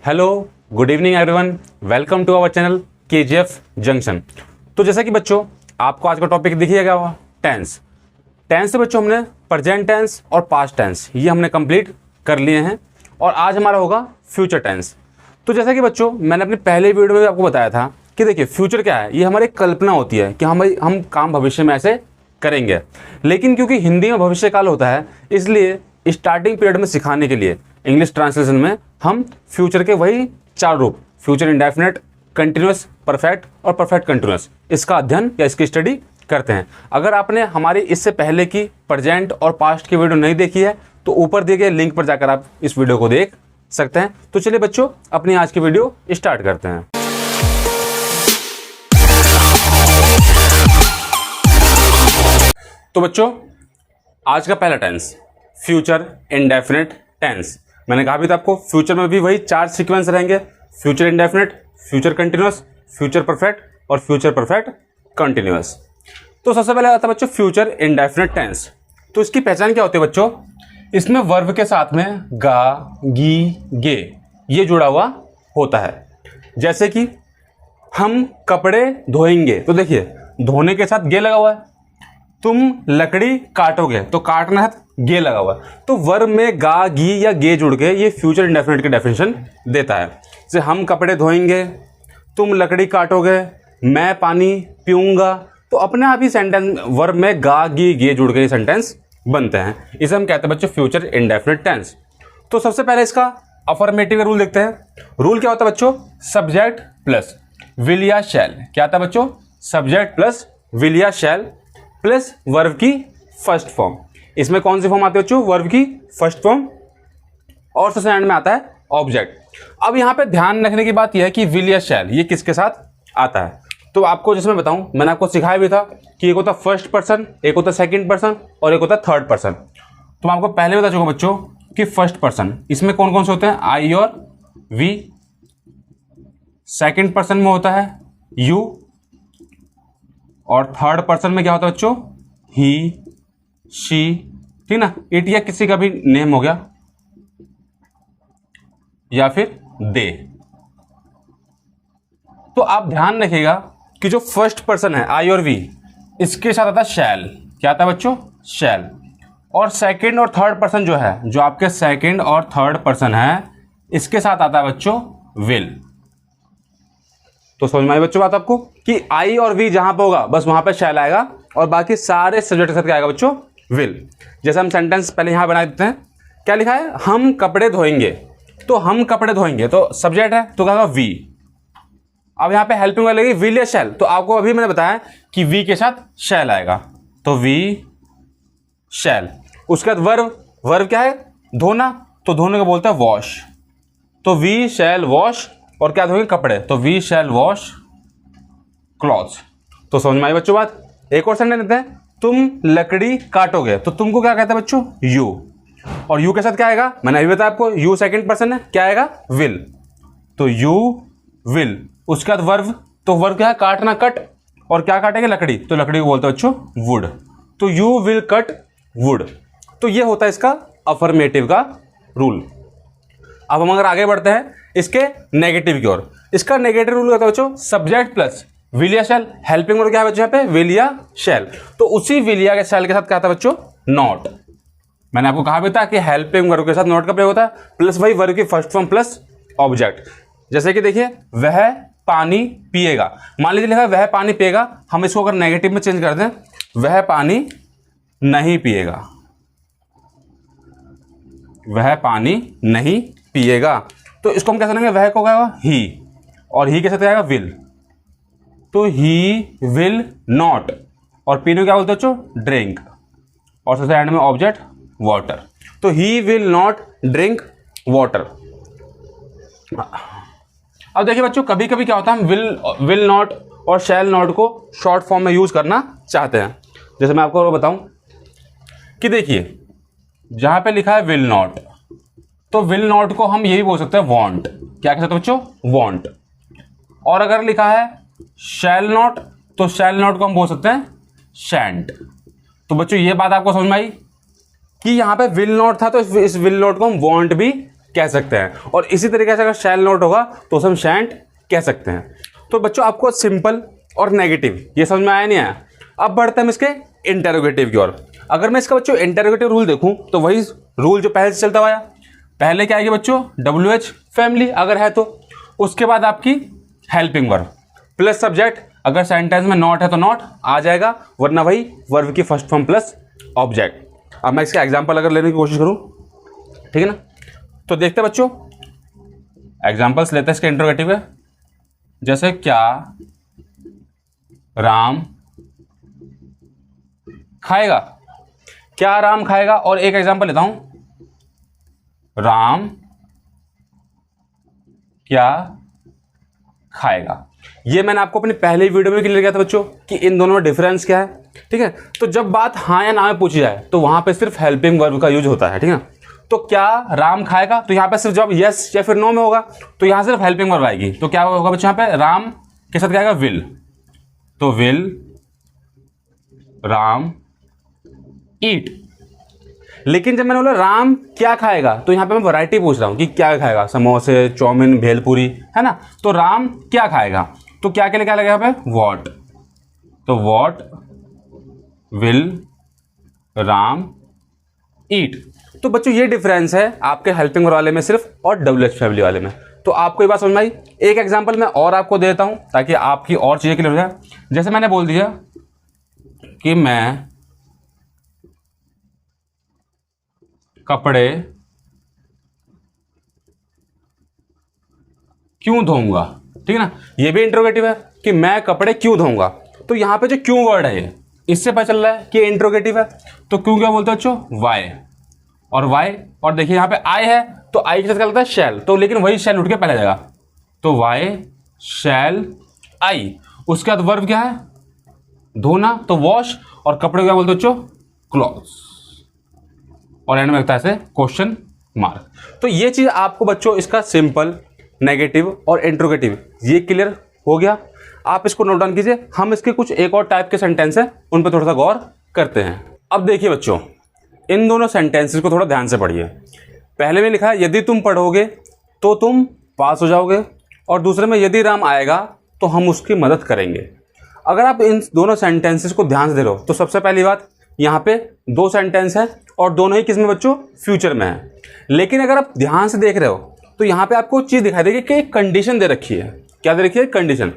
Hello, good evening everyone, welcome to our channel KGF junction. तो जैसा कि बच्चों आपको आज का टॉपिक दिखिएगा हुआ टेंस। टेंस से बच्चों हमने प्रेजेंट टेंस और पास्ट टेंस ये हमने कंप्लीट कर लिए हैं और आज हमारा होगा फ्यूचर टेंस। तो जैसा कि बच्चों मैंने अपने पहले वीडियो में भी आपको बताया था कि देखिए फ्यूचर क्या है, ये हमारी कल्पना होती है कि हम काम भविष्य में ऐसे करेंगे, लेकिन क्योंकि हिंदी में भविष्यकाल होता है इसलिए स्टार्टिंग पीरियड में सिखाने के लिए इंग्लिश ट्रांसलेशन में हम फ्यूचर के वही चार रूप फ्यूचर इंडेफिनिट, कंटिन्यूअस, परफेक्ट और परफेक्ट कंटिन्यूअस इसका अध्ययन या इसकी स्टडी करते हैं। अगर आपने हमारी इससे पहले की प्रेजेंट और पास्ट की वीडियो नहीं देखी है तो ऊपर दिए गए लिंक पर जाकर आप इस वीडियो को देख सकते हैं। तो चलिए बच्चों अपनी आज की वीडियो स्टार्ट करते हैं। तो बच्चों आज का पहला टेंस फ्यूचर इंडेफिनिट टेंस। मैंने कहा भी था आपको फ्यूचर में भी वही चार सीक्वेंस रहेंगे, future indefinite, future continuous, future perfect और फ्यूचर परफेक्ट कंटिन्यूअस। तो सबसे पहले आता है बच्चों फ्यूचर इंडेफिनिट टेंस। तो इसकी पहचान क्या होती है बच्चों, इसमें वर्ब के साथ में गा, गी, गे ये जुड़ा हुआ होता है। जैसे कि हम कपड़े धोएंगे तो देखिए धोने के साथ गे लगा हुआ है, तुम लकड़ी काटोगे तो काटना है गे लगा हुआ है। तो वर्ब में गा, गी या गे जुड़ के ये फ्यूचर इंडेफिनिट की डेफिनेशन देता है। जैसे हम कपड़े धोएंगे, तुम लकड़ी काटोगे, मैं पानी पीऊंगा, तो अपने आप ही सेंटेंस वर्ब में गा, गी, गे जुड़ के ये सेंटेंस बनते हैं। इसे हम कहते हैं बच्चों फ्यूचर इंडेफिनिट टेंस। तो सबसे पहले इसका अफर्मेटिव रूल देखते हैं। रूल क्या होता है बच्चों, सब्जेक्ट प्लस विल या शैल। क्या आता है बच्चों, सब्जेक्ट प्लस विल या शैल प्लस वर्ब की फर्स्ट फॉर्म। इसमें कौन सी फॉर्म आती है बच्चों, वर्ब की फर्स्ट फॉर्म और सबसे एंड में आता है ऑब्जेक्ट। अब यहाँ पे ध्यान रखने की बात यह है कि विल या शैल ये किसके साथ आता है। तो आपको जैसे मैं बताऊं, मैंने आपको सिखाया भी था कि एक होता फर्स्ट पर्सन, एक होता सेकंड पर्सन और एक होता थर्ड पर्सन। तो मैं आपको पहले बता चुका बच्चों कि फर्स्ट पर्सन इसमें कौन कौन से होते हैं, आई और वी। सेकंड पर्सन में होता है यू और थर्ड पर्सन में क्या होता है बच्चों, ही, शी, ठीक ना, इट या किसी का भी नेम हो गया या फिर दे। तो आप ध्यान रखिएगा कि जो फर्स्ट पर्सन है आई और वी इसके साथ आता है शैल। क्या आता है बच्चों, शैल। और सेकंड और थर्ड पर्सन जो है, जो आपके सेकंड और थर्ड पर्सन है इसके साथ आता है बच्चों विल। तो समझ में आई बच्चों बात आपको कि आई और वी जहां पे होगा बस वहां पे शैल आएगा और बाकी सारे सब्जेक्ट के साथ क्या आएगा बच्चों, विल। जैसे हम सेंटेंस पहले यहां बना देते हैं, क्या लिखा है, हम कपड़े धोएंगे। तो हम कपड़े धोएंगे तो सब्जेक्ट है तो क्या होगा वी। अब यहां पे हेल्पिंग वर्ब लगेगी विल या शैल। तो आपको अभी मैंने बताया कि वी के साथ शैल आएगा तो वी शैल। उसके बाद वर्ब क्या है, धोना, तो धोने को बोलता है वॉश। तो वी शैल वॉश और क्या धोएंगे, कपड़े, तो वी शैल वॉश क्लॉथ्स। तो समझ में आई बच्चों बात। एक और सेंटेंस देते हैं, तुम लकड़ी काटोगे तो तुमको क्या कहते हैं बच्चों, यू। और यू के साथ क्या आएगा, मैंने अभी बताया आपको यू सेकंड पर्सन है, क्या आएगा, विल। तो यू विल। उसके बाद वर्ब, तो वर्ब क्या है, काटना, कट, और क्या काटेंगे, लकड़ी, तो लकड़ी को बोलते हैं बच्चों वुड। तो यू विल कट वुड। तो ये होता है इसका अफर्मेटिव का रूल। अब हम अगर आगे बढ़ते हैं इसके नेगेटिव की ओर, इसका नेगेटिव रूल होता है बच्चों सब्जेक्ट प्लस विल या शैल। हेल्पिंग वर्ब क्या है बच्चों यहाँ पे, विल या शैल। तो उसी विल या शैल के साथ क्या आता है बच्चों, नॉट। मैंने आपको कहा भी था कि हेल्पिंग वर्ब के साथ नॉट का प्रयोग होता है प्लस वही वर्ब की फर्स्ट फॉर्म प्लस ऑब्जेक्ट। जैसे कि देखिए वह पानी पिएगा, मान लीजिए लिखा है वह पानी पिएगा, हम इसको अगर नेगेटिव में चेंज कर दें वह पानी नहीं पिएगा, वह पानी नहीं पिएगा। तो इसको हम कैसे लेंगे, वह को क्या होगा, ही, और ही के साथ आएगा विल। तो ही विल नॉट, और पीने को क्या बोलते हो बच्चों, ड्रिंक, और सबसे एंड में ऑब्जेक्ट वाटर। तो he will not drink water. अब देखिए बच्चों कभी कभी क्या होता है, हम विल नॉट और शैल नॉट को शॉर्ट फॉर्म में यूज करना चाहते हैं। जैसे मैं आपको बताऊं कि देखिए जहां पे लिखा है विल नॉट, तो विल नॉट को हम यही बोल सकते हैं वॉन्ट। क्या कह सकते हैं बच्चों, वॉन्ट। और अगर लिखा है शैल नॉट, तो शैल नॉट को हम बोल सकते हैं शैंट। तो बच्चों ये बात आपको समझ में आई कि यहां पे विल नॉट था तो इस विल नॉट को हम वॉन्ट भी कह सकते हैं, और इसी तरीके से अगर शैल नॉट होगा तो उसे हम शैंट कह सकते हैं। तो बच्चों आपको सिंपल और नेगेटिव ये समझ में आया नहीं आया? अब बढ़ते हैं हम इसके इंटेरोगेटिव की ओर। अगर मैं इसका बच्चों इंटेरोगेटिव रूल देखूं तो वही रूल जो पहले से चलता हुआ आया। पहले क्या आएगी बच्चों? WH फैमिली अगर है तो, उसके बाद आपकी हेल्पिंग वर्ब प्लस सब्जेक्ट, अगर सेंटेंस में नॉट है तो नॉट आ जाएगा, वरना वही वर्ब की फर्स्ट फॉर्म प्लस ऑब्जेक्ट। अब मैं इसका एग्जांपल अगर लेने की कोशिश करूं, ठीक है ना, तो देखते हैं बच्चों एग्जांपल्स लेते हैं इसके इंटेरोगेटिव है। जैसे क्या राम खाएगा, क्या राम खाएगा, और एक एग्जांपल लेता हूं, राम क्या खाएगा। ये मैंने आपको अपनी पहली वीडियो में क्लियर किया था बच्चों कि इन दोनों में डिफरेंस क्या है, ठीक है। तो जब बात हाँ या ना में पूछी जाए तो वहां पे सिर्फ हेल्पिंग वर्ब का यूज होता है, ठीक है। तो क्या राम खाएगा, तो यहाँ पे सिर्फ जब यस या फिर नो में होगा तो यहाँ सिर्फ हेल्पिंग वर्ब आएगी। तो क्या होगा बच्चों, यहाँ पे राम के साथ क्या आएगा? विल। तो विल राम ईट। लेकिन जब मैंने बोला राम क्या खाएगा तो यहाँ पे मैं वैरायटी पूछ रहा हूँ कि क्या खाएगा, समोसे, चाउमीन, भेलपूरी, है ना। तो राम क्या खाएगा, तो क्या के लिए क्या लगेगा यहाँ पे? वॉट। तो वॉट विल राम ईट। तो बच्चों ये डिफरेंस है आपके हेल्पिंग वाले में सिर्फ और WH फैमिली वाले में। तो आपको ये बात समझ में आई? एक एग्जांपल मैं और आपको देता हूं ताकि आपकी और चीजें क्लियर हो जाए। जैसे मैंने बोल दिया कि मैं कपड़े क्यों धोऊंगा, ठीक है ना। ये भी इंट्रोगेटिव है कि मैं कपड़े क्यों धोऊंगा। तो यहां पे जो क्यों वर्ड है ये इससे पता चल रहा है कि इंट्रोगेटिव है। तो क्यों क्या बोलते हो बच्चों? वाई। और वाई, और देखिए यहां पे आई है तो आई के साथ क्या लगता है? शैल। तो लेकिन वही शैल उठ के पहले जाएगा, तो वाई शैल आई। उसके बाद वर्ब क्या है? धोना, तो वॉश। और कपड़े क्या बोलते हो बच्चों? क्लॉथ्स। और एंड में लगता है ऐसे क्वेश्चन मार्क। तो ये चीज आपको बच्चों इसका सिंपल, नेगेटिव और इंट्रोगेटिव ये क्लियर हो गया। आप इसको नोट डाउन कीजिए। हम इसके कुछ एक और टाइप के सेंटेंस हैं उन पर थोड़ा सा गौर करते हैं। अब देखिए बच्चों इन दोनों सेंटेंसेस को थोड़ा ध्यान से पढ़िए। पहले में लिखा है यदि तुम पढ़ोगे तो तुम पास हो जाओगे, और दूसरे में यदि राम आएगा तो हम उसकी मदद करेंगे। अगर आप इन दोनों सेंटेंसेस को ध्यान से दे रहे हो तो सबसे पहली बात यहाँ पे दो सेंटेंस है और दोनों ही किस में बच्चों? फ्यूचर में है। लेकिन अगर आप ध्यान से देख रहे हो तो यहाँ पे आपको चीज दिखाई देगी कि एक कंडीशन दे रखी है। क्या दे रखी है? कंडीशन,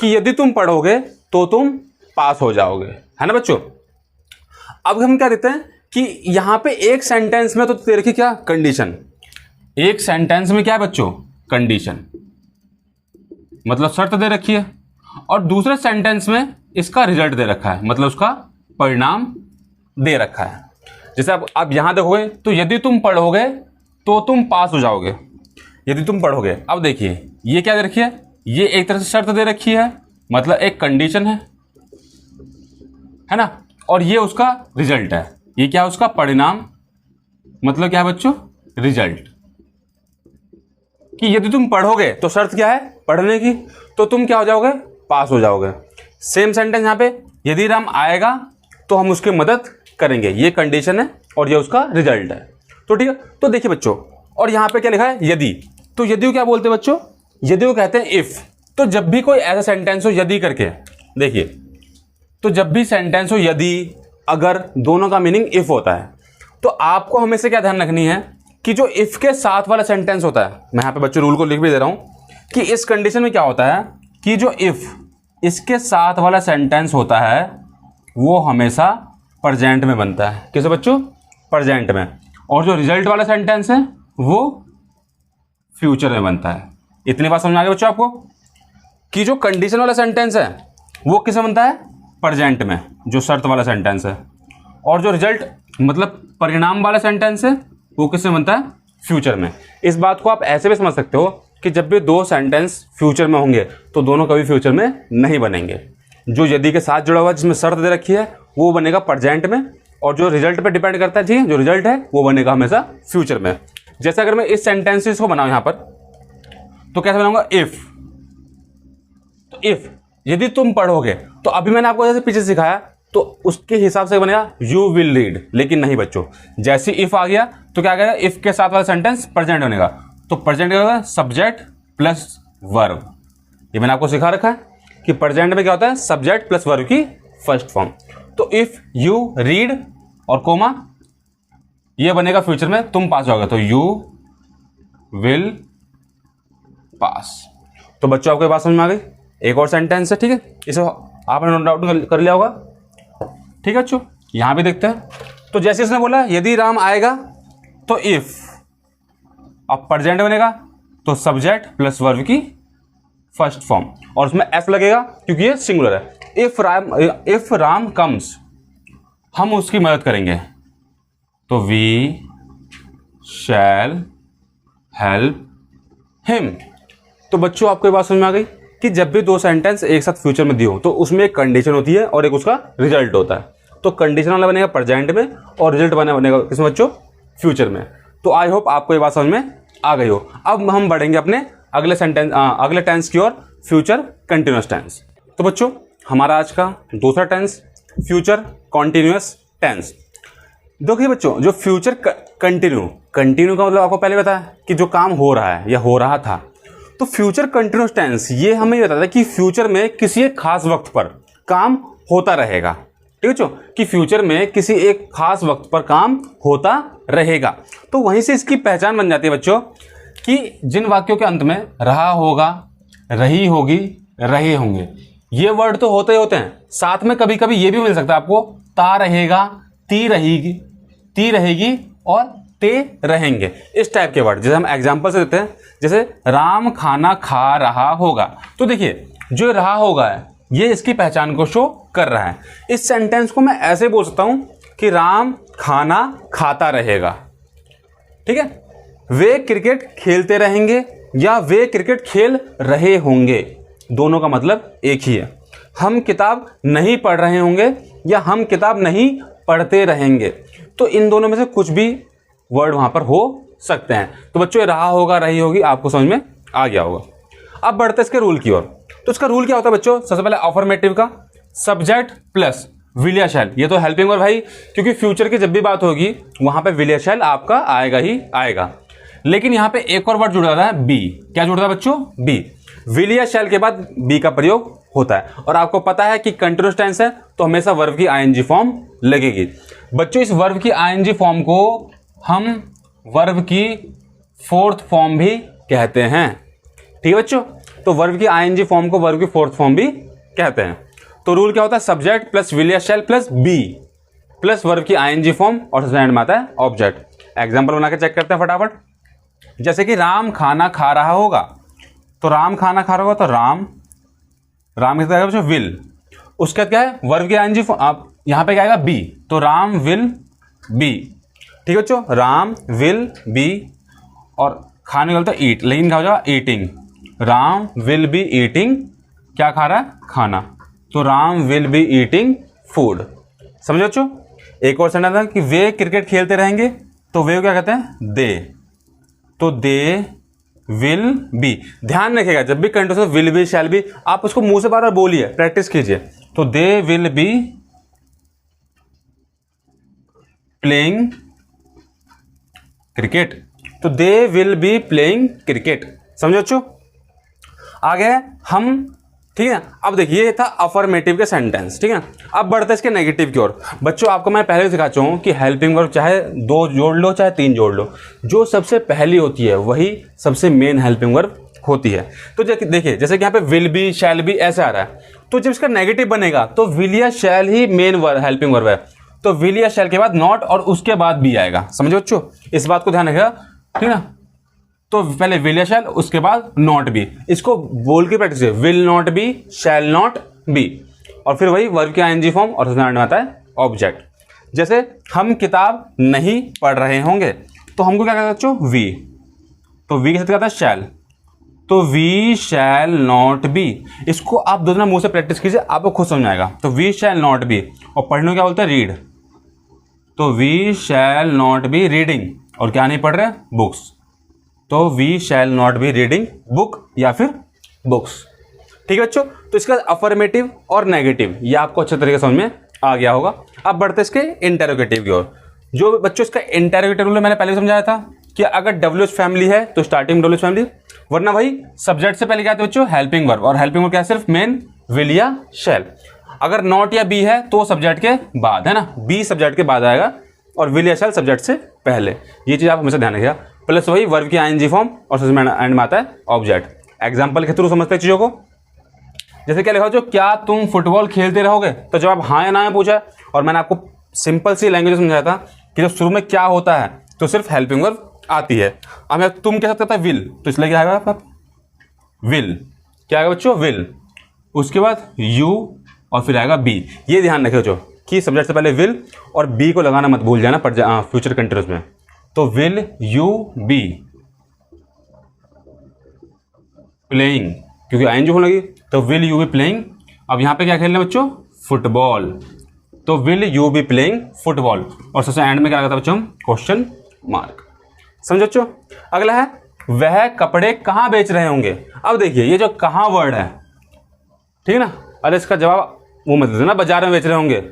कि यदि तुम पढ़ोगे तो तुम पास हो जाओगे, है ना बच्चों। अब हम क्या देते हैं कि यहाँ पे एक सेंटेंस में तो दे रखी क्या? कंडीशन। एक सेंटेंस में क्या है बच्चों? कंडीशन, मतलब शर्त दे रखी है, और दूसरे सेंटेंस में इसका रिजल्ट दे रखा है, मतलब उसका परिणाम दे रखा है। जैसे आप यहां देखोगे तो यदि तुम पढ़ोगे तो तुम पास हो जाओगे, यदि तुम पढ़ोगे। अब देखिए ये क्या दे रखी है? ये एक तरह से शर्त दे रखी है, मतलब एक कंडीशन है ना। और ये उसका रिजल्ट है, ये क्या है? उसका परिणाम, मतलब क्या है बच्चों? रिजल्ट। कि यदि तुम पढ़ोगे तो शर्त क्या है? पढ़ने की, तो तुम क्या हो जाओगे? पास हो जाओगे। सेम सेंटेंस यहाँ पे यदि राम आएगा तो हम उसकी मदद करेंगे, ये कंडीशन है और ये उसका रिजल्ट है। तो ठीक है, तो देखिए बच्चों, और यहाँ पे क्या लिखा है? यदि। तो यदि को क्या बोलते हैं बच्चों? यदि को कहते हैं इफ। तो जब भी कोई ऐसा सेंटेंस हो यदि करके, देखिए, तो जब भी सेंटेंस हो यदि, अगर, दोनों का मीनिंग इफ होता है, तो आपको हमेशा क्या ध्यान रखनी है कि जो इफ के साथ वाला सेंटेंस होता है, मैं यहाँ पे बच्चों रूल को लिख भी दे रहा हूं कि इस कंडीशन में क्या होता है कि जो इफ इसके साथ वाला सेंटेंस होता है वो हमेशा प्रेजेंट में बनता है। किसे बच्चों? प्रेजेंट में। और जो रिजल्ट वाला सेंटेंस है वो फ्यूचर में बनता है। इतनी बात समझ आ गई बच्चों आपको कि जो कंडीशन वाला सेंटेंस है वो किसमें बनता है? प्रेजेंट में, जो शर्त वाला सेंटेंस है। और जो रिजल्ट मतलब परिणाम वाला सेंटेंस है वो किसमें बनता है? फ्यूचर में। इस बात को आप ऐसे भी समझ सकते हो कि जब भी दो सेंटेंस फ्यूचर में होंगे तो दोनों कभी फ्यूचर में नहीं बनेंगे। जो यदि के साथ जुड़ा हुआ जिसमें शर्त दे रखी है वो बनेगा प्रेजेंट में, और जो रिजल्ट पे डिपेंड करता है, ठीक है, जो रिजल्ट है वो बनेगा हमेशा फ्यूचर में। जैसे अगर मैं इस सेंटेंसेस को बनाऊं यहां पर, तो कैसे बनाऊंगा? इफ। तो इफ यदि तुम पढ़ोगे, तो अभी मैंने आपको जैसे पीछे सिखाया तो उसके हिसाब से बनेगा यू विल रीड। लेकिन नहीं बच्चों, जैसे इफ आ गया तो क्या करेगा? इफ के साथ वाला सेंटेंस प्रेजेंट बनेगा, तो प्रेजेंट क्या होता है, सब्जेक्ट प्लस वर्ब। ये मैंने आपको सिखा रखा है कि प्रेजेंट में क्या होता है, सब्जेक्ट प्लस वर्ब की फर्स्ट फॉर्म। तो इफ यू रीड और कोमा, ये बनेगा फ्यूचर में तुम पास होगा, तो यू विल पास। तो बच्चों आपको बात समझ में आ गई। एक और सेंटेंस है, ठीक है, इसे आपने नोट डाउन कर लिया होगा, ठीक है बच्चों। यहां भी देखते हैं। तो जैसे इसने बोला यदि राम आएगा, तो इफ, अब प्रेजेंट बनेगा तो सब्जेक्ट प्लस वर्ब की फर्स्ट फॉर्म, और उसमें एफ लगेगा क्योंकि ये सिंगुलर है। इफ राम कम्स, हम उसकी मदद करेंगे, तो वी शैल हेल्प हिम। तो बच्चों आपको ये बात समझ में आ गई कि जब भी दो सेंटेंस एक साथ फ्यूचर में दिए हो तो उसमें एक कंडीशन होती है और एक उसका रिजल्ट होता है। तो कंडीशन वाला बनेगा प्रेजेंट में और रिजल्ट बनेगा किसमें बच्चों, फ्यूचर में। तो आई होप आपको ये बात समझ में आ गई हो। अब हम बढ़ेंगे अपने अगले सेंटेंस अगले टेंस की ओर, फ्यूचर कंटिन्यूअस टेंस। तो बच्चों हमारा आज का दूसरा टेंस फ्यूचर कॉन्टिन्यूअस टेंस। देखिए बच्चों, जो फ्यूचर कंटिन्यू का मतलब आपको पहले बताया कि जो काम हो रहा है या हो रहा था। तो फ्यूचर कंटिन्यूअस टेंस ये हमें बताता है कि फ्यूचर में किसी एक खास वक्त पर काम होता रहेगा, ठीक है बच्चों, कि फ्यूचर में किसी एक खास वक्त पर काम होता रहेगा। तो वहीं से इसकी पहचान बन जाती है बच्चों कि जिन वाक्यों के अंत में रहा होगा, रही होगी, रहे होंगे, ये वर्ड तो होते ही होते हैं, साथ में कभी कभी ये भी मिल सकता है आपको, ता रहेगा, ती रहेगी और ते रहेंगे, इस टाइप के वर्ड। जैसे हम एग्जांपल से देते हैं, जैसे राम खाना खा रहा होगा। तो देखिए जो रहा होगा है ये इसकी पहचान को शो कर रहा है। इस सेंटेंस को मैं ऐसे बोल सकता हूं कि राम खाना खाता रहेगा, ठीक है। वे क्रिकेट खेलते रहेंगे या वे क्रिकेट खेल रहे होंगे, दोनों का मतलब एक ही है। हम किताब नहीं पढ़ रहे होंगे या हम किताब नहीं पढ़ते रहेंगे। तो इन दोनों में से कुछ भी वर्ड वहां पर हो सकते हैं। तो बच्चों रहा होगा, रही होगी, आपको समझ में आ गया होगा। अब बढ़ते हैं इसके रूल की ओर। तो इसका रूल क्या होता है बच्चों, सबसे पहले अफर्मेटिव का सब्जेक्ट प्लस विल या शैल। ये तो हेल्पिंग वर्ब भाई, क्योंकि फ्यूचर की जब भी बात होगी वहां पे विल या शैल आपका आएगा ही आएगा। लेकिन यहां पे एक और वर्ड जुड़ जाता है बी। क्या जुड़ता है बच्चों, बी। विल या शैल के बाद बी का प्रयोग होता है। और आपको पता है कि कंटिन्यूअस टेंस है तो हमेशा वर्ब की आईएनजी फॉर्म लगेगी। बच्चों इस वर्ब की आईएनजी फॉर्म को हम वर्ब की फोर्थ फॉर्म भी कहते हैं, ठीक है बच्चों। तो वर्ब की आईएनजी फॉर्म को वर्ब की फोर्थ फॉर्म भी कहते हैं। तो रूल क्या होता है, सब्जेक्ट प्लस विल या shall plus be plus verb की आईएनजी फॉर्म और सबसे एंड में आता है ऑब्जेक्ट। एग्जांपल बना के चेक करते हैं फटाफट। जैसे कि राम खाना खा रहा होगा, तो राम खाना खा रहा होगा, तो राम किसका आएगा बच्चों, विल। उसके बाद क्या है, वर्ब की आईएनजी फॉर्म, आप यहां पे क्या आएगा, बी। तो राम विल बी, ठीक है बच्चों, राम विल बी। और खाने का बोलता है ईट, लेकिन क्या हो जाएगा, eating. Ram will be eating, क्या खा रहा है, खाना। तो Ram will be eating food. समझो बच्चों। एक और सेंटेंस है कि वे क्रिकेट खेलते रहेंगे, तो वे क्या कहते हैं, दे। तो दे विल बी। ध्यान रखिएगा जब भी continuous will be shall be, आप उसको मुंह से बार बार बोलिए, प्रैक्टिस कीजिए। तो they will be playing cricket, तो they will be playing cricket. समझो बच्चों। आगे हम, ठीक है। अब देखिए ये था अफर्मेटिव के सेंटेंस, ठीक है। अब बढ़ते इसके नेगेटिव की ओर। बच्चों आपको मैं पहले सिखा चुका हूं कि हेल्पिंग वर्ब चाहे 2 जोड़ लो चाहे 3 जोड़ लो, जो सबसे पहली होती है वही सबसे मेन हेल्पिंग वर्ब होती है। तो देखिए जैसे कि यहाँ पे विल बी शैल बी ऐसे आ रहा है, तो जब इसका नेगेटिव बनेगा तो विल या शैल ही मेन वर्ब हेल्पिंग वर्ब है। तो विल या शैल के बाद नॉट और उसके बाद बी आएगा। समझो बच्चों, इस बात को ध्यान रखिएगा, ठीक है। तो पहले विल या शैल, उसके बाद नॉट बी। इसको बोल के प्रैक्टिस है, will not be shell not B, और फिर वही वर्ब की आईएनजी फॉर्म और उसमें आता है ऑब्जेक्ट। जैसे हम किताब नहीं पढ़ रहे होंगे, तो हमको क्या कहते हैं बच्चों, वी। तो वी के साथ क्या आता है, शैल। तो वी शैल नॉट बी। इसको आप 2 दिन मुंह से प्रैक्टिस कीजिए, आपको खुद समझ आएगा। तो वी शैल नॉट बी, और पढ़ने को क्या बोलते हैं, रीड। तो we shall not be reading, और क्या नहीं पढ़ रहे, बुक्स। तो we shall not be reading book या फिर बुक्स, ठीक है बच्चों। तो इसका अफर्मेटिव और नेगेटिव ये आपको अच्छे तरीके से समझ में आ गया होगा। अब बढ़ते इसके इंटेरोगेटिव की ओर। जो बच्चों इसका इंटेरोगेटिव रूल मैंने पहले समझाया था कि अगर डब्ल्यूएच फैमिली है तो स्टार्टिंग डब्ल्यूएच फैमिली, वरना भाई सब्जेक्ट से पहले क्या आते हैं बच्चों, हेल्पिंग वर्ब, और हेल्पिंग वर्ब क्या है, सिर्फ मेन, विल या शैल। अगर नॉट या बी है तो सब्जेक्ट के बाद, है ना, बी सब्जेक्ट के बाद आएगा और विल या शैल सब्जेक्ट से पहले। ये चीज़ आप हमेशा ध्यान रखिएगा। प्लस वही वर्ब की आईएनजी फॉर्म और सबसे एंड में आता है ऑब्जेक्ट। एग्जाम्पल के थ्रू समझते हैं चीज़ों को। जैसे क्या लिखा जो, क्या तुम फुटबॉल खेलते रहोगे, तो जवाब हाँ या ना में पूछा है, और मैंने आपको सिंपल सी लैंग्वेज समझाया था कि जब शुरू में क्या होता है तो सिर्फ हेल्पिंग वर्ब आती है। अब मैं तुम कह सकता था विल, तो इसलिए क्या आएगा आपका विल, क्या आएगा बच्चों, विल, उसके बाद यू और फिर आएगा बी। ये ध्यान रखिए जो कि सब्जेक्ट से पहले विल और बी को लगाना मत भूल जाना फ्यूचर कंटिन्यूअस में। तो विल यू बी प्लेइंग, क्योंकि आईएनजी होने लगी, तो विल यू बी प्लेइंग। अब यहाँ पे क्या खेलना है बच्चों, फुटबॉल, तो will you be playing football, और सबसे एंड में क्या आता है बच्चों, क्वेश्चन मार्क। समझो बच्चों। अगला है, वह कपड़े कहाँ बेच रहे होंगे। अब देखिए ये जो कहाँ वर्ड है, ठीक है ना, अरे इसका जवाब वो मत देना बाजार में बेच रहे होंगे,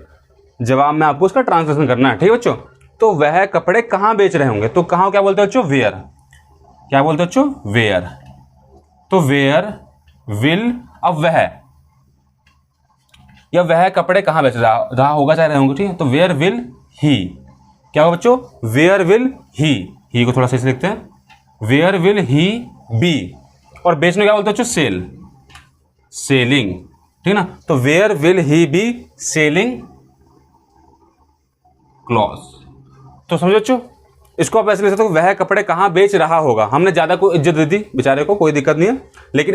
जवाब में आपको उसका ट्रांसलेशन करना है, ठीक है बच्चों। तो वह कपड़े कहाँ बेच रहे होंगे, तो कहाँ क्या बोलते हो बच्चों, वेयर, क्या बोलते हो बच्चों, वेयर। तो वेयर विल, अब वह, या वह कपड़े कहाँ बेच रहा होगा चाहे रहे होंगे, ठीक है, तो वेयर विल ही, क्या होगा बच्चों, वेयर विल ही को थोड़ा सही से लिखते हैं, वेयर विल ही बी, और बेचने क्या बोलते हो बच्चों, सेल, सेलिंग, ठीक है ना। तो where will he be selling cloth. तो समझो बच्चों, इसको आप ऐसे लिख सकते हो, वह कपड़े कहाँ बेच रहा होगा। हमने ज़्यादा को इज्जत दे दी बेचारे को, कोई दिक्कत नहीं है, लेकिन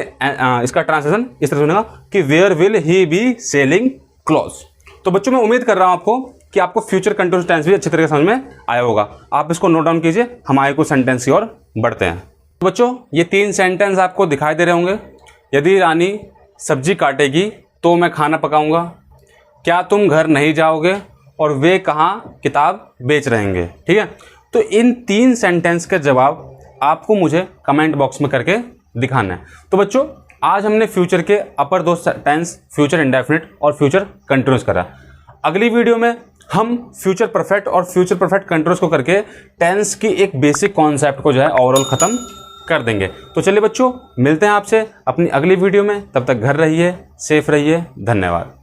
इसका ट्रांसलेशन इस तरह से होगा कि where will he be selling clothes. तो बच्चों मैं उम्मीद कर रहा हूँ आपको कि आपको फ्यूचर कंटिन्यूअस टेंस भी अच्छी तरीके से समझ में आया होगा। आप इसको नोट डाउन कीजिए, हम आगे कुछ सेंटेंस की ओर बढ़ते हैं। तो बच्चों ये 3 सेंटेंस आपको दिखाई दे रहे होंगे। यदि रानी सब्जी काटेगी तो मैं खाना पकाऊंगा, क्या तुम घर नहीं जाओगे, और वे कहाँ किताब बेच रहेंगे, ठीक है। तो इन 3 सेंटेंस के जवाब आपको मुझे कमेंट बॉक्स में करके दिखाना है। तो बच्चों आज हमने फ्यूचर के अपर 2 टेंस, फ्यूचर इंडेफिनिट और फ्यूचर कंटिन्यूअस करा। अगली वीडियो में हम फ्यूचर परफेक्ट और फ्यूचर परफेक्ट कंटिन्यूअस को करके टेंस की एक बेसिक कॉन्सेप्ट को जो है ओवरऑल खत्म कर देंगे। तो चलिए बच्चों मिलते हैं आपसे अपनी अगली वीडियो में, तब तक घर रहिए, सेफ रहिए, धन्यवाद।